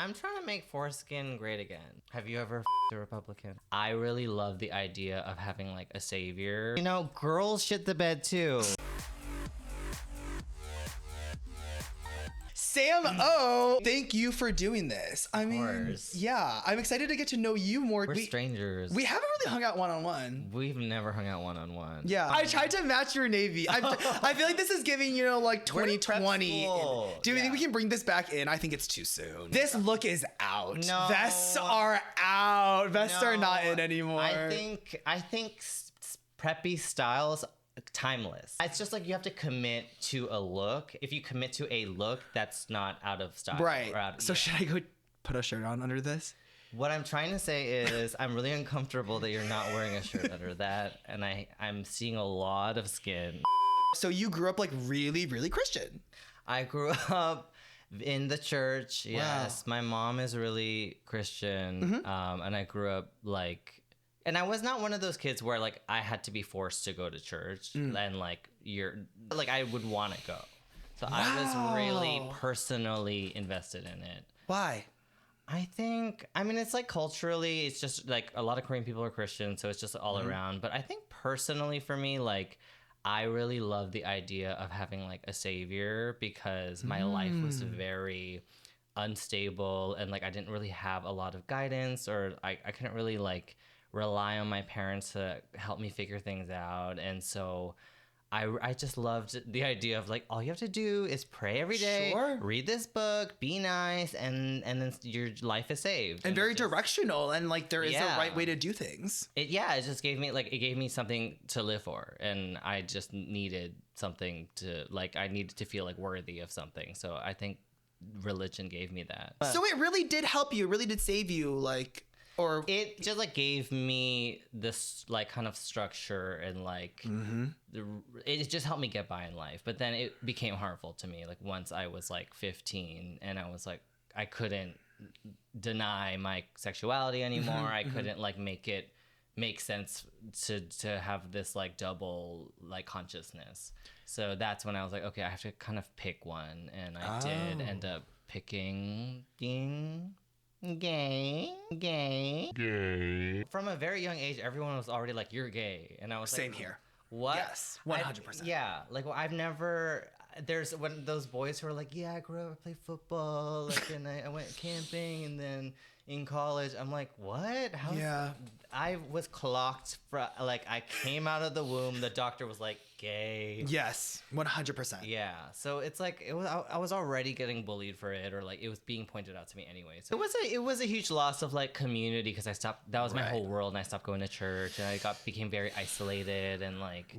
I'm trying to make foreskin great again. Have you ever a Republican? I really love the idea of having like a savior. You know, girls shit the bed too. Sam O, thank you for doing this. I mean, course. yeah, I'm excited to get to know you more. We're strangers. We haven't really hung out one-on-one. We've never hung out one-on-one. Yeah, I tried to match your navy. I feel like this is giving, you know, like 2020. Do you think we can bring this back in? I think it's too soon. This look is out. No. Vests are out. Vests are not in anymore. I think preppy styles timeless. It's just like you have to commit to a look. If you commit to a look, that's not out of style. Right. So should I go put a shirt on under this? What I'm trying to say is I'm really uncomfortable that you're not wearing a shirt under that, and I'm seeing a lot of skin. So you grew up like really, really Christian. I grew up in the church. Wow. Yes, my mom is really Christian, and I grew up like. And I was not one of those kids where like I had to be forced to go to church and like I would want to go. So I was really personally invested in it. Why? I mean, it's like culturally, it's just like a lot of Korean people are Christian, so it's just all around. But I think personally for me, like I really love the idea of having like a savior because my life was very unstable and like I didn't really have a lot of guidance or I couldn't really like rely on my parents to help me figure things out. And so I just loved the idea of like all you have to do is pray every day, read this book, be nice, and then your life is saved. And very directional, and like there is a right way to do things. It just gave me something to live for, and I just needed something to like I needed to feel like worthy of something. So I think religion gave me that. So it really did help you, it really did save you, like. Or it just like gave me this like kind of structure and like it just helped me get by in life. But then it became harmful to me like once I was like 15 and I was like I couldn't deny my sexuality anymore. I couldn't like make sense to have this like double like consciousness. So that's when I was like, okay, I have to kind of pick one, and I did end up picking being gay. From a very young age, everyone was already like, "You're gay," and I was same like, here. What? Yes, 100%. Yeah, like well, I've never. There's when those boys who are like, "Yeah, I grew up, I played football, like, and I went camping, and then in college, I'm like, what? How? Yeah. I was clocked for like I came out of the womb. The doctor was like, gay. Yes, 100%. Yeah. So it's like it was. I was already getting bullied for it, or like it was being pointed out to me anyway. So it was a huge loss of like community because I stopped. That was my whole world, and I stopped going to church, and I became very isolated and like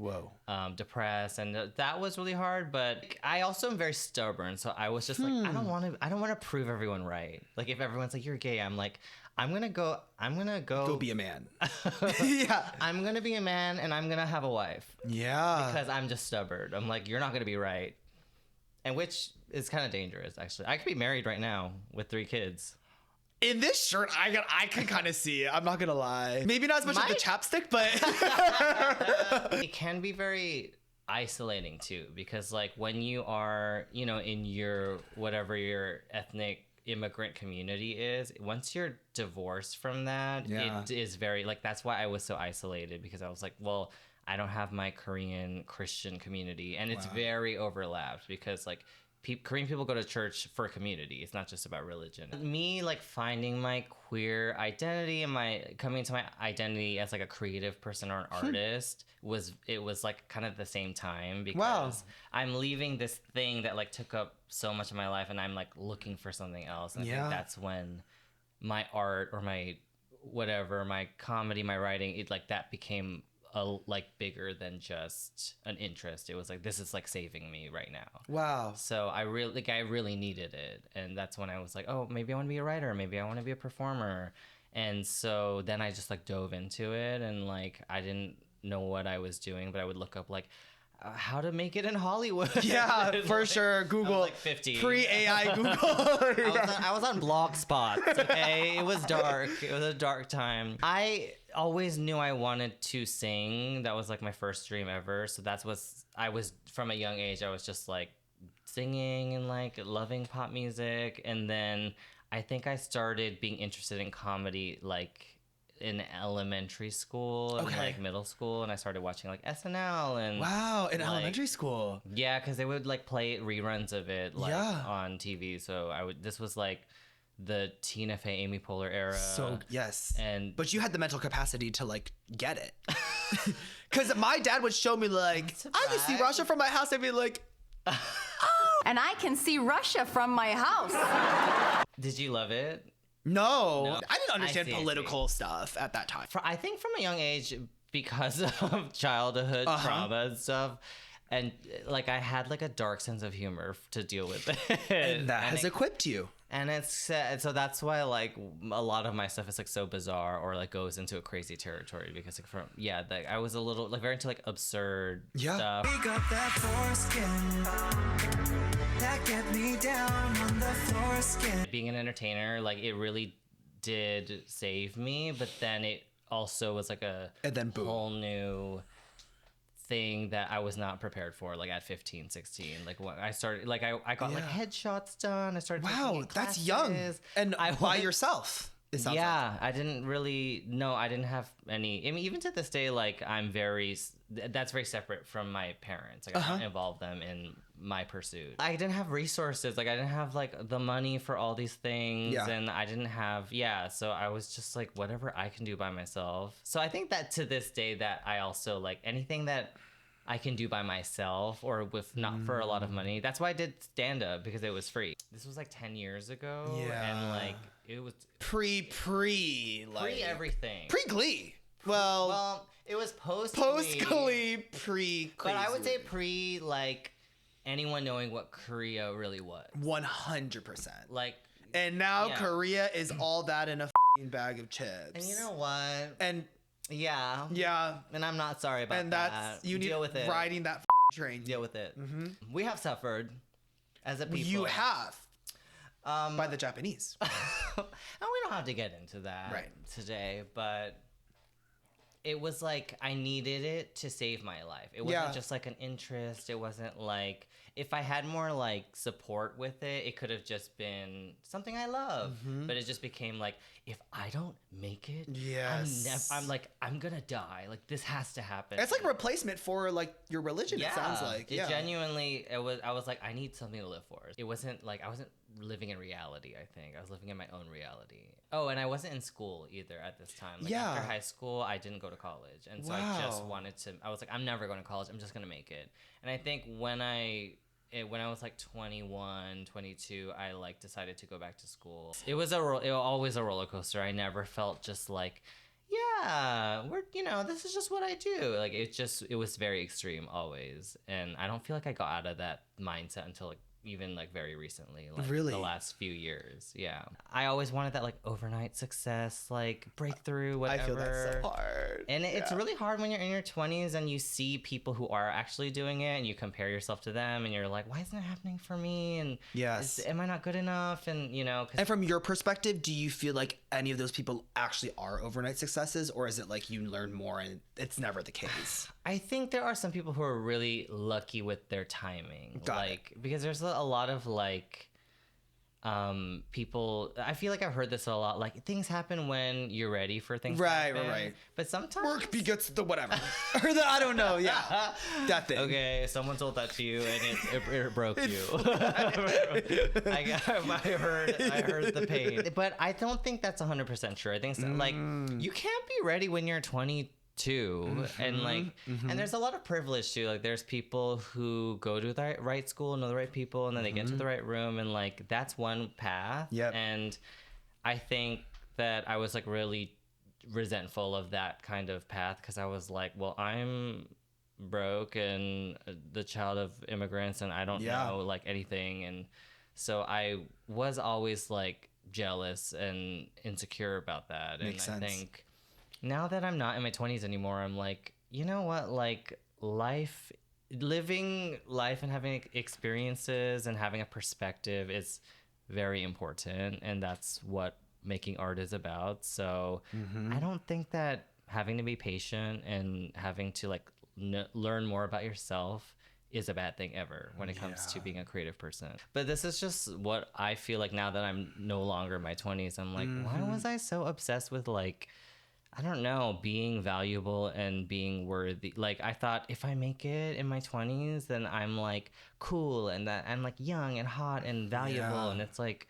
depressed, and that was really hard. But I also am very stubborn, so I was just like, I don't want to prove everyone right. Like if everyone's like you're gay, I'm like, I'm gonna go be a man. Yeah, I'm gonna be a man, and I'm gonna have a wife. Yeah, because I'm just stubborn. I'm like, you're not gonna be right, and which is kind of dangerous actually. I could be married right now with 3 kids. In this shirt, I can kind of see it. I'm not gonna lie. Maybe not as much as the chapstick, but it can be very isolating too, because like when you are, you know, in your whatever your ethnic immigrant community is, once you're divorced from that, it is very like that's why I was so isolated, because I was like, well, I don't have my Korean Christian community, and it's very overlapped because like Korean people go to church for a community. It's not just about religion. Me like finding my queer identity and my coming to my identity as like a creative person or an artist was like kind of the same time, because I'm leaving this thing that like took up so much of my life, and I'm like looking for something else. And I think that's when my art or my whatever, my comedy, my writing, it like that became like bigger than just an interest. It was like, this is like saving me right now. Wow. So I really needed it, and that's when I was like, oh, maybe I want to be a writer, maybe I want to be a performer. And so then I just like dove into it, and like I didn't know what I was doing, but I would look up like how to make it in Hollywood. Yeah, for sure. Google, like 50 pre-AI Google. I was on Blogspot. Okay, it was dark. It was a dark time. I always knew I wanted to sing. That was like my first dream ever. So that's what I was from a young age. I was just like singing and like loving pop music, and then I think I started being interested in comedy like in elementary school and like middle school, and I started watching like SNL and wow, in elementary school. Yeah, because they would like play reruns of it like on TV. So this was like the Tina Fey, Amy Poehler era. So yes, but you and had the mental capacity to like get it, because my dad would show me like, I can see Russia from my house. I'd be like, oh, and I can see Russia from my house. Did you love it? No. I didn't understand political stuff at that time. I think from a young age, because of childhood trauma and stuff, and like I had like a dark sense of humor to deal with it. And that has equipped you. And so that's why like a lot of my stuff is like so bizarre or like goes into a crazy territory, because like I was a little like very into like absurd stuff. We got that foreskin that get me down on the foreskin. Being an entertainer, like it really did save me, but then it also was like a whole new thing that I was not prepared for, like at 15, 16. Like when I started, like I got like headshots done. I started taking that's young. And by yourself. I didn't really I didn't have any. I mean, even to this day, like that's very separate from my parents. Like I don't involve them in my pursuit. I didn't have resources. Like I didn't have like the money for all these things, and I didn't have so I was just like, whatever I can do by myself. So I think that to this day that I also like anything that I can do by myself or with not for a lot of money. That's why I did stand-up, because it was free. This was like 10 years ago. And like it was pre everything. Pre-Glee. Well, it was post-Glee, pre-Crazy. But I would say pre like anyone knowing what Korea really was. 100%. Like, and now Korea is all that in a bag of chips. And you know what? And yeah, and I'm not sorry about that. And that's you deal with it. Riding that train. Deal with it. We have suffered as a people. You have by the Japanese. And we don't have to get into that today, but it was like I needed it to save my life. It wasn't just like an interest. It wasn't like if I had more like support with it, it could have just been something I love. But it just became like, if I don't make it, I'm gonna die. Like this has to happen. It's like replacement for like your religion. It sounds like it genuinely. I was like, I need something to live for. It wasn't like I wasn't living in reality. I think I was living in my own reality. Oh, and I wasn't in school either at this time. Like after high school, I didn't go to college, and so I just wanted to. I was like, I'm never going to college. I'm just gonna make it. And I think when I was like 21, 22, I like decided to go back to school. It was always a roller coaster. I never felt just like, this is just what I do. Like it was very extreme always. And I don't feel like I got out of that mindset until like even like very recently, like the last few years. I always wanted that like overnight success, like breakthrough, whatever. I feel that's so hard, and it's really hard when you're in your 20s and you see people who are actually doing it and you compare yourself to them and you're like, why isn't it happening for me? And am I not good enough? And and from your perspective, do you feel like any of those people actually are overnight successes, or is it like you learn more and it's never the case? I think there are some people who are really lucky with their timing. Because there's a lot of like people, I feel like I've heard this a lot, like things happen when you're ready for things to happen. Right. But sometimes work begets the whatever. Or the I don't know, that thing. Okay, someone told that to you and it broke you. I heard the pain. But I don't think that's 100% true. I think like you can't be ready when you're 22 and like and there's a lot of privilege too. Like there's people who go to the right school, know the right people, and then they get into the right room, and like that's one path. And I think that I was like really resentful of that kind of path, because I was like, well, I'm broke and the child of immigrants and I don't know like anything, and so I was always like jealous and insecure about that. Makes sense. I think now that I'm not in my 20s anymore, I'm like, you know what? Like living life and having experiences and having a perspective is very important. And that's what making art is about. So I don't think that having to be patient and having to like learn more about yourself is a bad thing ever when it comes to being a creative person. But this is just what I feel like now that I'm no longer in my 20s. I'm like, why was I so obsessed with like, I don't know, being valuable and being worthy? Like, I thought if I make it in my 20s, then I'm like cool and that I'm like young and hot and valuable. And it's like,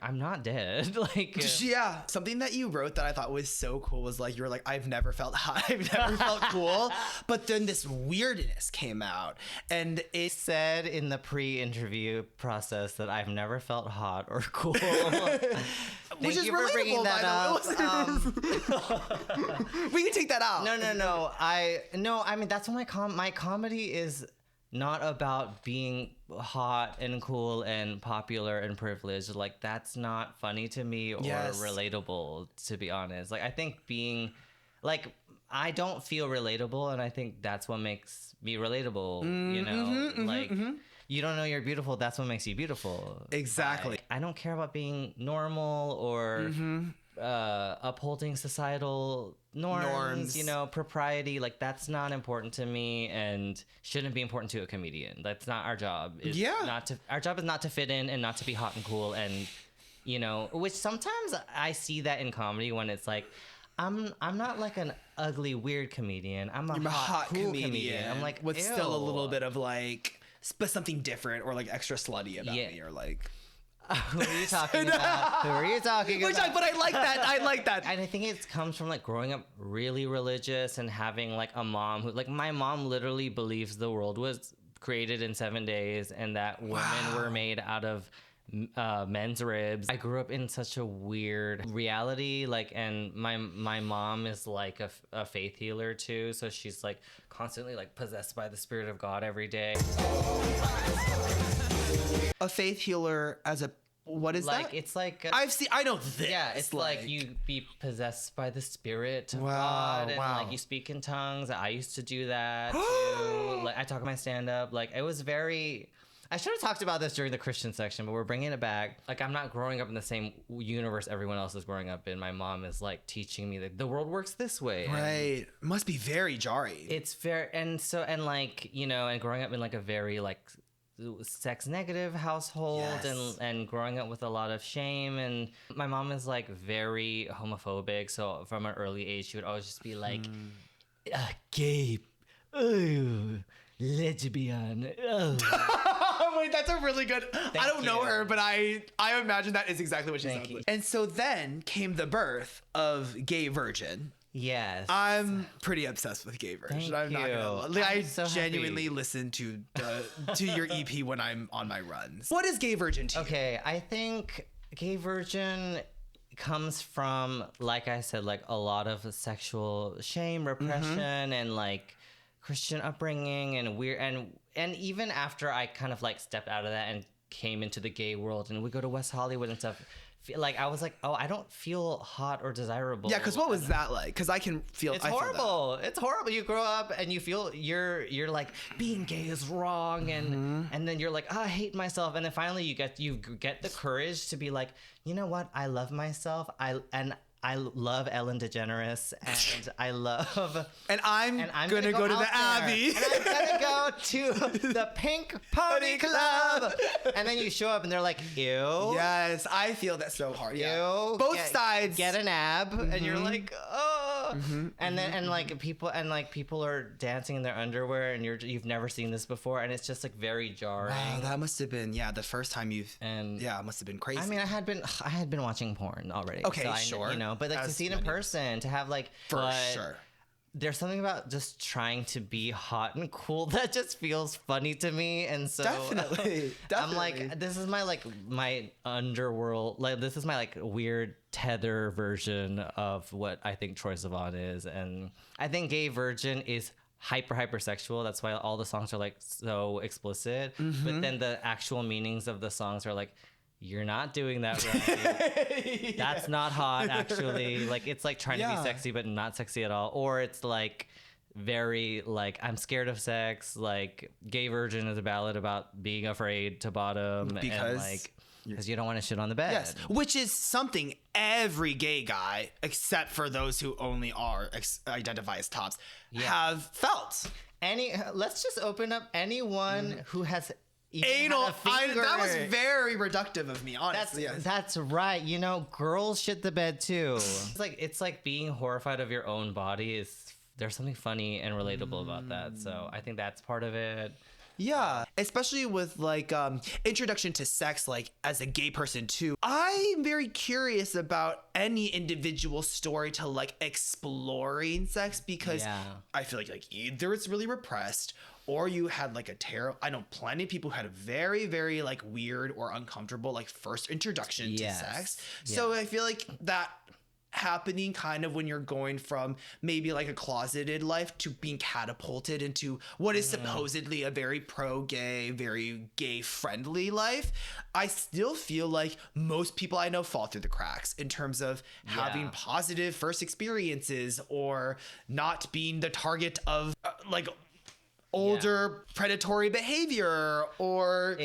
I'm not dead. Like, yeah, something that you wrote that I thought was so cool was like, you were like, I've never felt hot, I've never felt cool, but then this weirdness came out, and it said in the pre-interview process that I've never felt hot or cool. which is relatable, by the way. We can take that out. No. I mean, that's what my comedy is not about being hot and cool and popular and privileged. Like, that's not funny to me or relatable, to be honest. Like, I think being like, I don't feel relatable, and I think that's what makes me relatable. You know, you don't know you're beautiful. That's what makes you beautiful. Exactly. I don't care about being normal or upholding societal norms, you know, propriety. Like, that's not important to me and shouldn't be important to a comedian. That's not our job. Our job is not to fit in and not to be hot and cool, and, you know, which sometimes I see that in comedy when it's like, I'm not like an ugly weird comedian. I'm a hot cool comedian. I'm like, with still a little bit of like, but something different or like extra slutty about me, or like. Who are you talking about? Who are you talking about? But I like that. I like that. And I think it comes from like growing up really religious and having like a mom who, like, my mom literally believes the world was created in 7 days and that women were made out of men's ribs. I grew up in such a weird reality, like, and my mom is like a faith healer too, so she's like constantly like possessed by the spirit of God every day. A faith healer as a, what is like, that? It's like I know this. Yeah, it's like you be possessed by the spirit of God, and like you speak in tongues. I used to do that too. Like, I talk my stand up. Like, it was very. I should have talked about this during the Christian section, but we're bringing it back. Like, I'm not growing up in the same universe everyone else is growing up in. My mom is like teaching me that the world works this way. Right. Must be very jarring. It's very, and like, you know, and growing up in like a very like sex negative household, and growing up with a lot of shame, and my mom is like very homophobic, so from an early age she would always just be like gay, lesbian. Wait, that's a really good. I don't know her, but I imagine that is exactly what she sounds like. And so then came the birth of Gay Virgin. Yes. I'm pretty obsessed with Gay Virgin. I'm not gonna lie. I genuinely listen to your EP when I'm on my runs. What is Gay Virgin to you? Okay, I think Gay Virgin comes from, like I said, like a lot of sexual shame, repression, and like Christian upbringing and weird, and even after I kind of like stepped out of that and came into the gay world and we go to West Hollywood and stuff, like I was like, oh, I don't feel hot or desirable. Yeah, because what was that like? Because I can feel. It's horrible. It's horrible. You grow up and you feel you're like being gay is wrong, and then you're like, oh, I hate myself, and then finally you get the courage to be like, you know what? I love myself. I love Ellen DeGeneres, and I love... And I'm gonna go to the Abbey. And I'm gonna go to the Pink Pony Club. And then you show up and they're like, ew. Yes, I feel that so hard. Ew. Yeah. Both sides. Get an ab. And you're like, oh. And then, and people are dancing in their underwear and you've never seen this before. And it's just like very jarring. Wow, that must have been, the first time it must have been crazy. I mean, I had been watching porn already. Okay, so sure. You know, but like to see it in person, to have like, for sure. There's something about just trying to be hot and cool that just feels funny to me, and so definitely. I'm like, this is my underworld, like this is my like weird tether version of what I think Troye Sivan is, and I think Gay Virgin is hypersexual. That's why all the songs are like so explicit, but then the actual meanings of the songs are like, you're not doing that right. That's not hot, actually. Like, it's like trying to be sexy, but not sexy at all. Or it's like very like, I'm scared of sex. Like, Gay Virgin is a ballad about being afraid to bottom because you don't want to shit on the bed. Yes, which is something every gay guy, except for those who only identify as tops, have felt. Let's just open up anyone who has even Anal. had a finger. That was very reductive of me, honestly. That's right. You know, girls shit the bed too. It's like being horrified of your own body. There's something funny and relatable about that. So I think that's part of it. Yeah, especially with like introduction to sex, like as a gay person too. I'm very curious about any individual story to like exploring sex, because I feel like either it's really repressed or you had like a terrible. I know plenty of people who had a very, very like weird or uncomfortable like first introduction to sex. So I feel like that happening kind of when you're going from maybe like a closeted life to being catapulted into what is supposedly a very pro-gay, very gay-friendly life. I still feel like most people I know fall through the cracks in terms of having positive first experiences or not being the target of like older predatory behavior or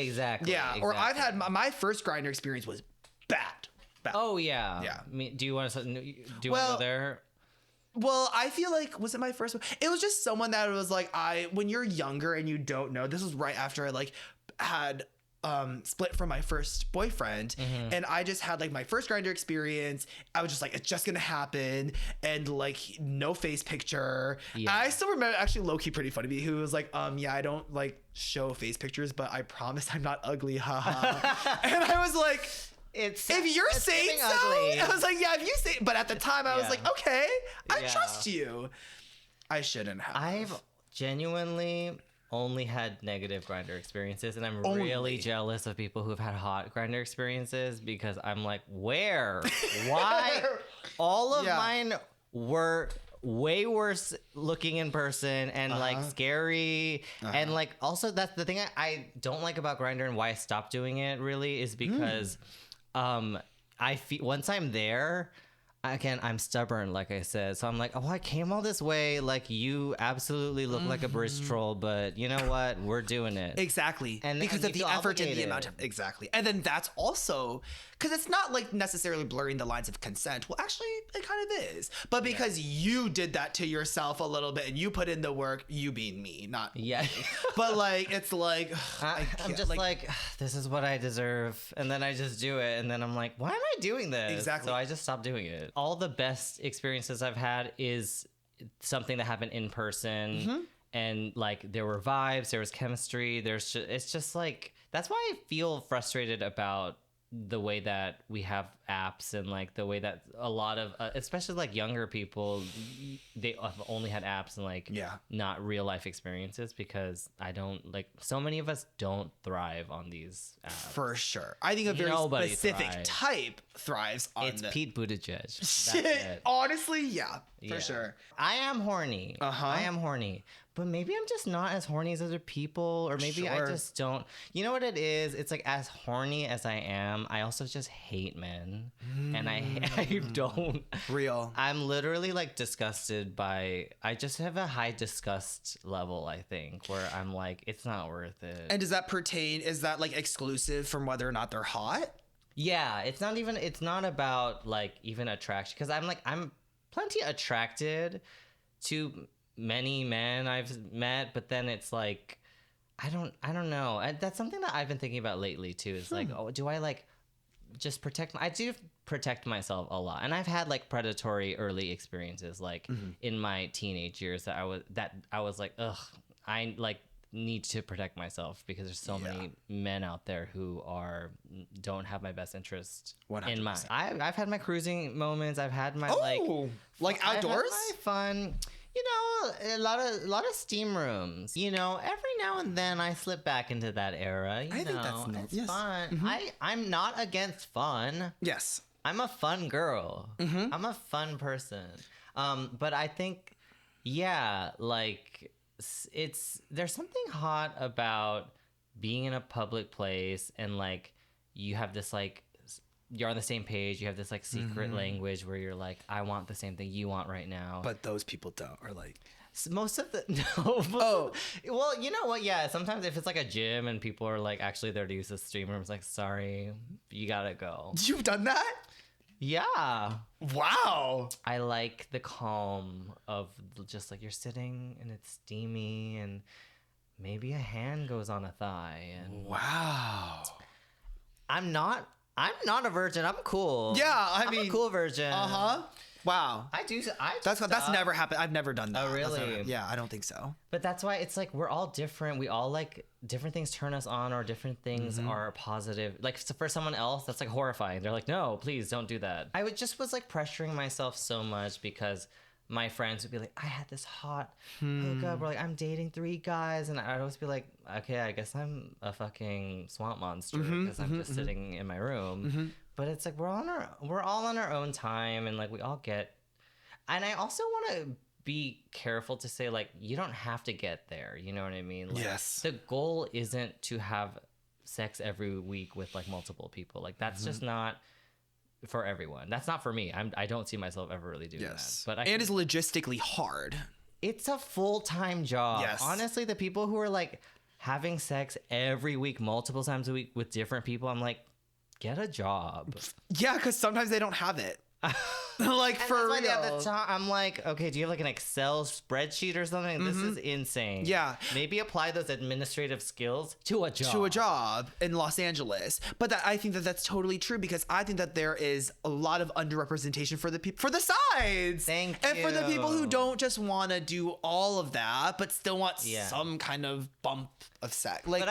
or I've had my first Grindr experience was bad. Oh yeah. Do you want to go there? Well, I feel like, was it my first one? It was just someone that was like, when you're younger and you don't know, this was right after I like had split from my first boyfriend, and I just had like my first Grindr experience. I was just like, it's just gonna happen, and like no face picture. I still remember, actually low-key pretty funny to me, who was like, I don't like show face pictures, but I promise I'm not ugly, haha. And I was like, if you're saying so, ugly. I was like, if you say, but at the time I was like, okay, I trust you. I shouldn't have. I've genuinely only had negative Grindr experiences, and I'm really jealous of people who've had hot Grindr experiences, because I'm like, why? All of mine were way worse looking in person and like scary, and like also that's the thing I don't like about Grindr, and why I stopped doing it really is because I feel once I'm there, again, I'm stubborn, like I said. So I'm like, I came all this way. Like, you absolutely look like a bridge troll, but you know what? We're doing it. Exactly. And because of the effort and the amount of, exactly. And then that's also, because it's not like necessarily blurring the lines of consent. Well, actually, it kind of is. But because you did that to yourself a little bit and you put in the work, you being me, not me. But like, it's like, I'm just like, this is what I deserve. And then I just do it. And then I'm like, why am I doing this? Exactly. So I just stopped doing it. All the best experiences I've had is something that happened in person, and like there were vibes, there was chemistry. It's just like, that's why I feel frustrated about the way that we have apps, and like the way that a lot of especially like younger people, they have only had apps and like not real life experiences, because I don't like, so many of us don't thrive on these apps. For sure. I think a very specific type thrives on it's Pete Buttigieg. Shit. Honestly, for sure. I am horny. I am horny. But maybe I'm just not as horny as other people, or maybe I just don't. You know what it is? It's like, as horny as I am, I also just hate men. And I don't. Real. I'm literally like disgusted by, I just have a high disgust level, I think, where I'm like, it's not worth it. And does that pertain, is that like exclusive from whether or not they're hot? Yeah, it's not about like even attraction, because I'm plenty attracted to many men I've met, but then it's like, I don't know. That's something that I've been thinking about lately too. It's like, do I like just protect? I do protect myself a lot, and I've had like predatory early experiences, like in my teenage years that I was like, ugh, I like need to protect myself, because there's so many men out there who don't have my best interest 100%. in mind. I've had my cruising moments. I've had my like outdoors. I've had my fun. You know, a lot of steam rooms. You know, every now and then I slip back into that era. I think that's fun. I'm not against fun. Yes. I'm a fun girl. I'm a fun person. But I think, like, there's something hot about being in a public place, and like you have this like, you're on the same page, you have this like secret language where you're like, I want the same thing you want right now, but those people don't, or like most of the well, you know what, sometimes if it's like a gym and people are like actually there to use the stream room, it's like, sorry, you gotta go. You've done that? Yeah. Wow. I like the calm of just like you're sitting and it's steamy and maybe a hand goes on a thigh and Wow. I'm not a virgin. I'm cool. Yeah, I'm a cool virgin. Wow. That's never happened. I've never done that. Oh, really? Yeah, I don't think so. But that's why it's like we're all different. We all like different things turn us on, or different things are positive. Like for someone else, that's like horrifying. They're like, no, please don't do that. I was like pressuring myself so much because my friends would be like, I had this hot hookup, or like I'm dating 3 guys, and I'd always be like, okay, I guess I'm a fucking swamp monster because I'm just sitting in my room. But it's like we're all on our own time, and like we all get. And I also want to be careful to say, like, you don't have to get there. You know what I mean? Like, yes. The goal isn't to have sex every week with like multiple people. Like that's just not for everyone. That's not for me. I don't see myself ever really doing that. But it's logistically hard. It's a full-time job. Yes. Honestly, the people who are like having sex every week, multiple times a week with different people, I'm like, get a job. Yeah, because sometimes they don't have it. Like, and for that's why real. at the time, I'm like, okay, do you have like an Excel spreadsheet or something? This is insane. Yeah. Maybe apply those administrative skills to a job. To a job in Los Angeles. But I think that that's totally true, because I think that there is a lot of underrepresentation for the people, for the sides. Thank and for the people who you. don't just want to do all of that, but still want some kind of bump of sex. Like,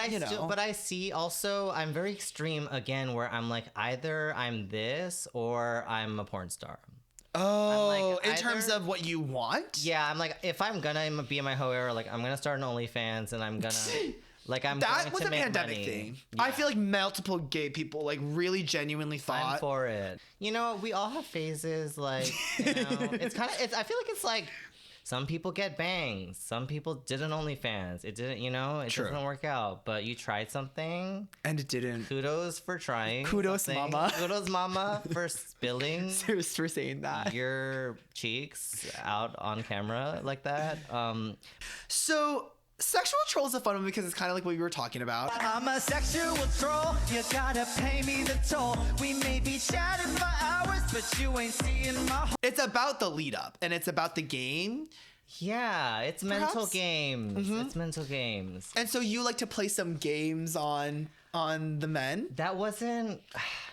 but I see also, I'm very extreme again, where I'm like, either I'm this or I'm a porn star. Oh, like, in terms of what you want? Yeah, I'm like, if I'm gonna be in my hoe era, like I'm gonna start an OnlyFans, and I'm gonna like that going was to a make pandemic money. thing. Yeah. I feel like multiple gay people like really genuinely thought I'm for it. You know, we all have phases. Like, you know, it's kind of. I feel like it's like some people get bangs, some people did an OnlyFans. It didn't. You know, it True. doesn't work out. But you tried something, and it didn't. Kudos for trying. Kudos, something. mama. Kudos, mama, for spilling. Serious for saying that. Your cheeks out on camera like that. So. Sexual troll is a fun one because it's kind of like what we were talking about. I'm a sexual troll, you gotta pay me the toll. We may be chatting for hours, but you ain't seeing my... It's about the lead up, and it's about the game. Yeah, it's mental Perhaps? games. It's mental games. And so you like to play some games on the men? That wasn't...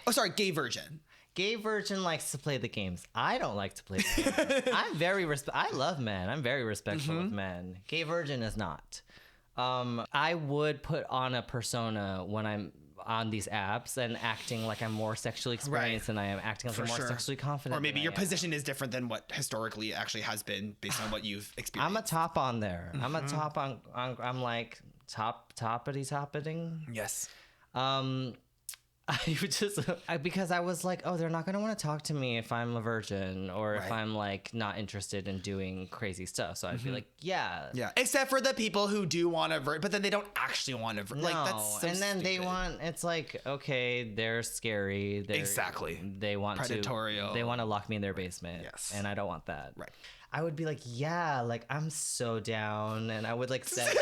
Oh, sorry, gay virgin. Gay virgin likes to play the games. I don't like to play the games. I'm very I love men. I'm very respectful of men. Gay virgin is not. I would put on a persona when I'm on these apps and acting like I'm more sexually experienced than I am, acting like I'm more sexually confident. Or maybe than your I am. position is different than what historically actually has been based on what you've experienced. I'm a top on there. I'm a top on I'm like toppity. Yes. I would just because I was like, oh, they're not gonna want to talk to me if I'm a virgin or if I'm like not interested in doing crazy stuff. So I'd be like, yeah, Except for the people who do want to but then they don't actually want to no. like that's so and then they stupid. want. It's like, okay, they're scary. Exactly. They want Predatorial. They want to lock me in their basement. Yes. And I don't want that. Right. I would be like, yeah, like I'm so down, and I would like send.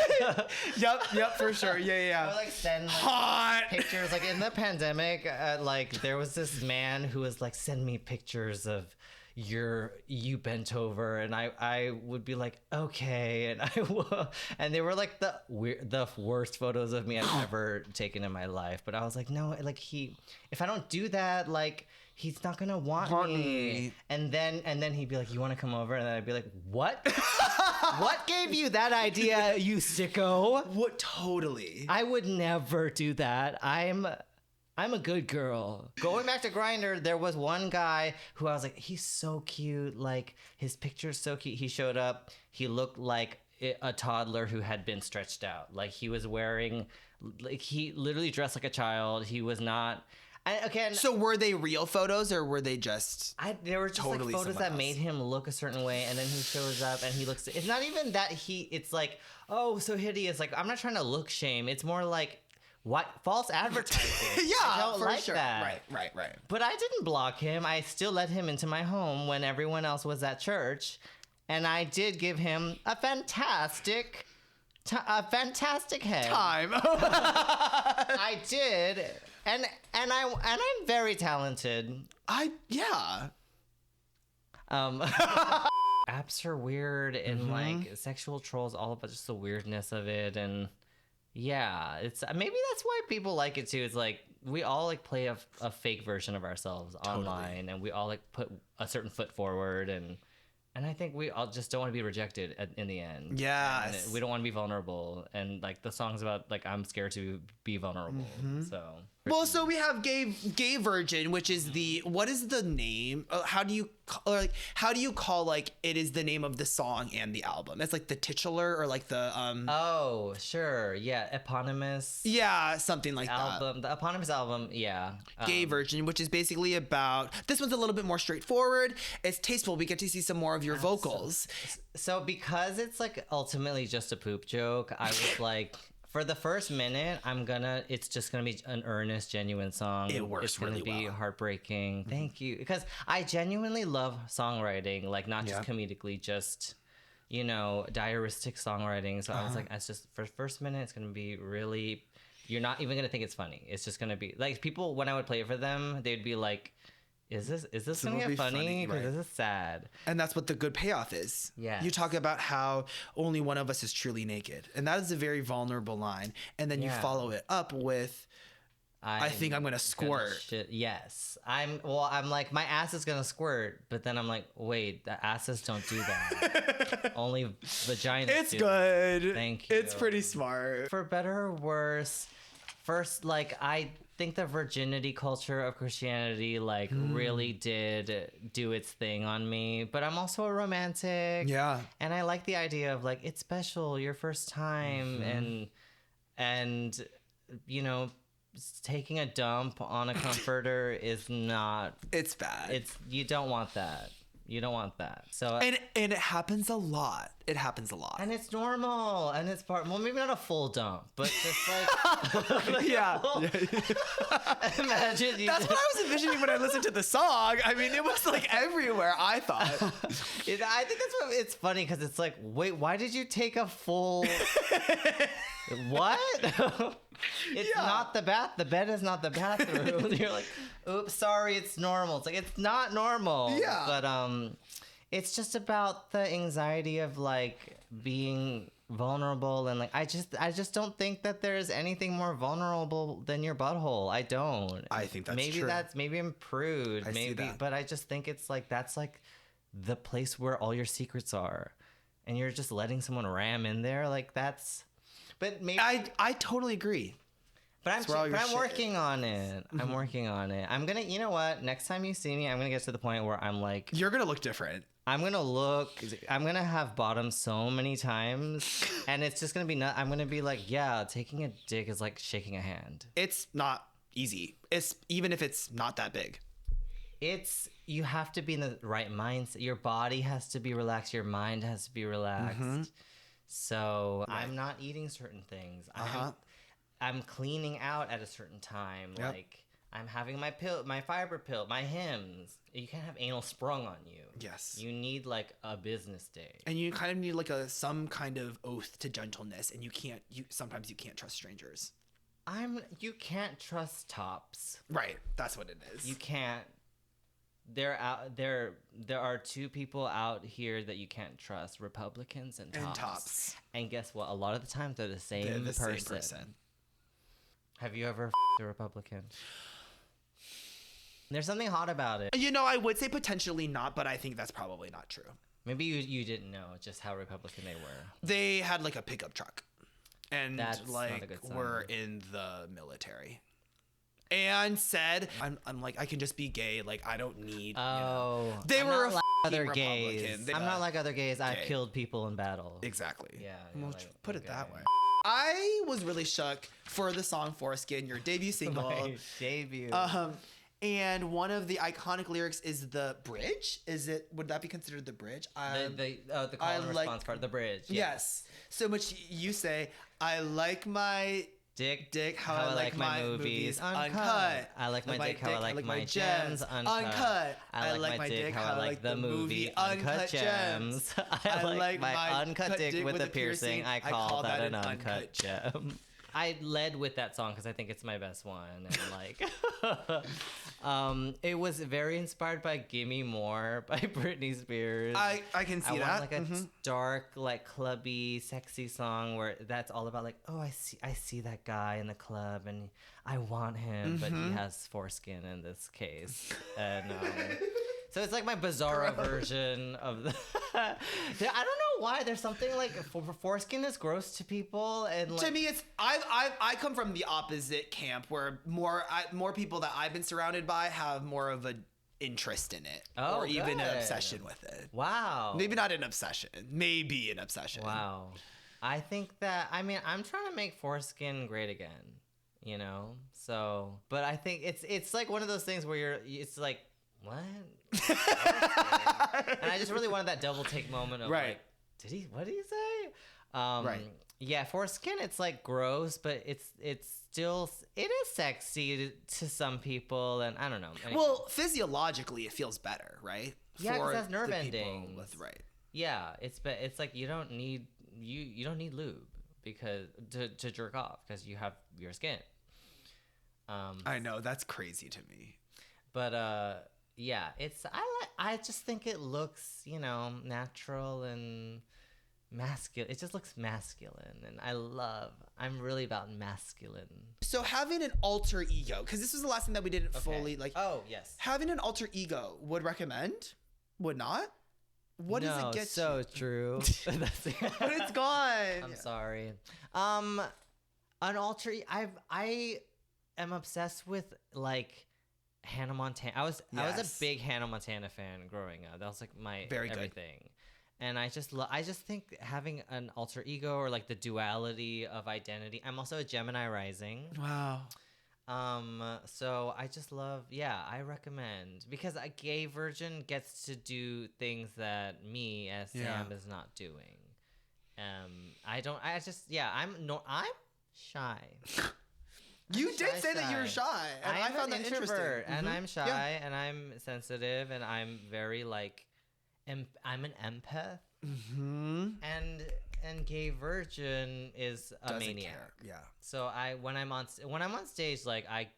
Yep, for sure. I Yeah. would like send like, Hot pictures. Like in the pandemic, like there was this man who was like, send me pictures of you bent over, and I would be like, okay, and I will, and they were like the worst photos of me I've ever taken in my life. But I was like, no, like if I don't do that, like. He's not gonna want me. And then he'd be like, you want to come over? And then I'd be like, what? What gave you that idea, you sicko? What? Totally. I would never do that. I'm a good girl. Going back to Grindr, there was one guy who I was like, he's so cute. Like his picture's so cute. He showed up. He looked like a toddler who had been stretched out. Like he was wearing, like he literally dressed like a child. He was not. So were they real photos or were they just? There were just totally like photos that someone else? made him look a certain way, and then he shows up and he looks. It's not even that it's like, oh, so hideous. Like I'm not trying to look shame. It's more like what false advertising. I don't for like sure. that. Right. But I didn't block him. I still let him into my home when everyone else was at church, and I did give him a fantastic head. Time. I did. And I'm very talented. Yeah. Apps are weird, and like sexual trolls, all about just the weirdness of it, and yeah, it's maybe that's why people like it too. It's like we all like play a fake version of ourselves online, and we all like put a certain foot forward, and I think we all just don't want to be rejected in the end. Yes. And we don't want to be vulnerable, and like the song's about like I'm scared to be vulnerable. So Well, so we have gay virgin, which is what is the name? How do you call like it is the name of the song and the album? It's like the titular or like the Oh, sure. Yeah, eponymous yeah, something like album. The eponymous album, yeah. Gay virgin, which is basically about, this one's a little bit more straightforward. It's tasteful. We get to see some more of your vocals. So because it's like ultimately just a poop joke, I was like, for the first minute, it's just gonna be an earnest, genuine song. It works It's gonna really be well. heartbreaking. Thank you, because I genuinely love songwriting, like not just comedically, just diaristic songwriting. So I was like, it's just for the first minute, it's gonna be really. You're not even gonna think it's funny. It's just gonna be like people when I would play it for them, they'd be like, Is this gonna get funny? Because this is sad. And that's what the good payoff is. Yes. You talk about how only one of us is truly naked. And that is a very vulnerable line. And then you follow it up with, I think I'm gonna squirt. Yes. I'm like, my ass is gonna squirt, but then I'm like, wait, the asses don't do that. Only vaginas It's do. good. Thank you. It's pretty smart. For better or worse, first, like, I think the virginity culture of Christianity like really did do its thing on me, but I'm also a romantic. Yeah. And I like the idea of like, it's special, your first time, and taking a dump on a comforter is not, It's bad. you don't want that. You don't want that. So and it happens a lot. It happens a lot. and it's normal, and it's well, maybe not a full dump, but just like yeah. imagine you. That's what I was envisioning when I listened to the song. I mean, it was like everywhere, I thought. I think that's what it's funny, because it's like, wait, why did you take a full what? It's not the bath. The bed is not the bathroom. You're like, oops, sorry, it's normal. It's like, it's not normal. Yeah. But it's just about the anxiety of like being vulnerable, and like I just don't think that there's anything more vulnerable than your butthole. I don't. I think that's maybe true. Maybe I'm prude. I see maybe, that. but I just think it's like that's like the place where all your secrets are, and you're just letting someone ram in there. Like that's. But maybe I totally agree. But I'm shit working on it. I'm working on it. I'm gonna, you know what? Next time you see me, I'm gonna get to the point where I'm like, You're gonna look different. I'm gonna have bottomed so many times, and it's just gonna be I'm gonna be like, yeah, taking a dick is like shaking a hand. It's not easy. It's even if it's not that big. You have to be in the right mindset. Your body has to be relaxed. Your mind has to be relaxed. So I'm not eating certain things. I'm cleaning out at a certain time. Yep. Like I'm having my fiber pill, my Hims. You can't have anal sprung on you. Yes. You need like a business day. And you kind of need like some kind of oath to gentleness, and sometimes you can't trust strangers. You can't trust tops. Right. That's what it is. You can't. There are two people out here that you can't trust: Republicans and tops. And guess what? A lot of the time they're the same person. Have you ever f***ed a Republican? There's something hot about it. I would say potentially not, but I think that's probably not true. Maybe you didn't know just how Republican they were. They had like a pickup truck, and That's not a good sign. were in the military. And said, I'm like, I can just be gay. Like, I don't need. They were not like other Republican. gays. I'm not like other gays. I've killed people in battle. Exactly. Yeah. Well, like, put it okay. that way. I was really shook for the song Foreskin, your debut single. My debut. And one of the iconic lyrics is the bridge. Would that be considered the bridge? The call and response part, the bridge. Yes. So much you say, I like my dick, how I like my movies uncut. I like my dick, how I like my gems uncut. I like my dick, how I like the movie Uncut Gems. I like my uncut dick with a piercing. I call that an uncut gem. I led with that song because I think it's my best one, and like, it was very inspired by "Gimme More" by Britney Spears. I can see I that. want like a dark, like clubby, sexy song where that's all about like, oh, I see that guy in the club and I want him, but he has foreskin in this case, and so it's like my bizarro version of the. I don't know why there's something like foreskin is gross to people, and like, To me, it's I come from the opposite camp where more people that I've been surrounded by have more of an interest in it, or even an good. obsession with it. Wow. Maybe not an obsession. Maybe an obsession. Wow. I think that I'm trying to make foreskin great again, you know? So, but I think it's like one of those things where it's like, what? And I just really wanted that double take moment of Right. like, what did he say? Right. Yeah, foreskin, it's like gross, but it is sexy to some people, and I don't know. Anyway. Well, physiologically, it feels better, right? Yeah, 'cause For that's nerve the people endings. right. Yeah, it's like you don't need lube because to jerk off because you have your skin. I know, that's crazy to me. But yeah, I just think it looks, natural and masculine. It just looks masculine, and I'm really about masculine. So having an alter ego, because this was the last thing that we didn't fully like. Oh yes. Having an alter ego, would recommend? Would not? What does it get so you? true. But it's gone. I'm sorry. An alter. I am obsessed with like Hannah Montana. I was a big Hannah Montana fan growing up. That was like my Very good. everything. And I just think having an alter ego or like the duality of identity. I'm also a Gemini rising. Wow. So I just love, I recommend, because a gay virgin gets to do things that me as Sam is not doing. I'm shy. You did say that you were shy, and I found that interesting. And I'm shy, and I'm sensitive, and I'm very like, I'm an empath. And gay virgin is a Doesn't maniac. care. Yeah. So when I'm on stage, like I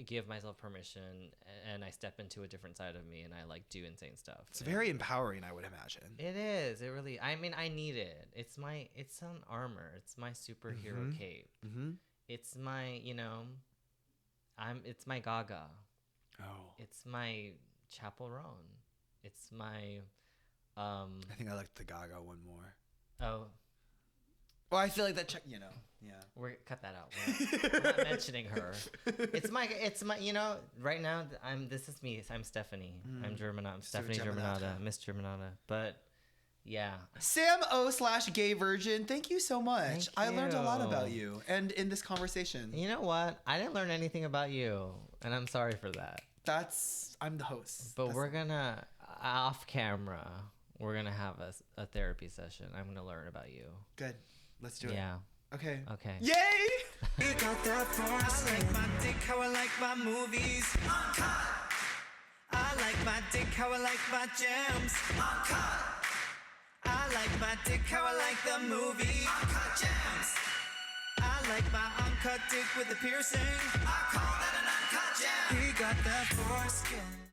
give myself permission and I step into a different side of me and I like do insane stuff. It's very empowering, I would imagine. It is. It really. I mean, I need it. It's an armor. It's my superhero cape. It's my, it's my Gaga. Oh. It's my chaperone. It's my. I think I like the Gaga one more. Oh. Well, I feel like that. Yeah. Cut that out. We're not mentioning her. It's my. Right now this is me. I'm Stephanie. I'm Germanata. I'm Stephanie Germanata. Miss Germanata. But yeah. Sam O/gay virgin. Thank you so much. Thank I learned a lot you. about you, and in this conversation. You know what? I didn't learn anything about you, and I'm sorry for that. I'm the host. But we're gonna off camera. We're gonna have a therapy session. I'm gonna learn about you. Good. Let's do it. Yeah. Okay. Yay! You got that force. I like my dick, how I like my movies. Uncut. I like my dick, how I like my gems. Uncut. I like my dick, how I like the movie. Uncut gems. I like my uncut dick with the piercing. I call that an uncut gem. He got that foreskin.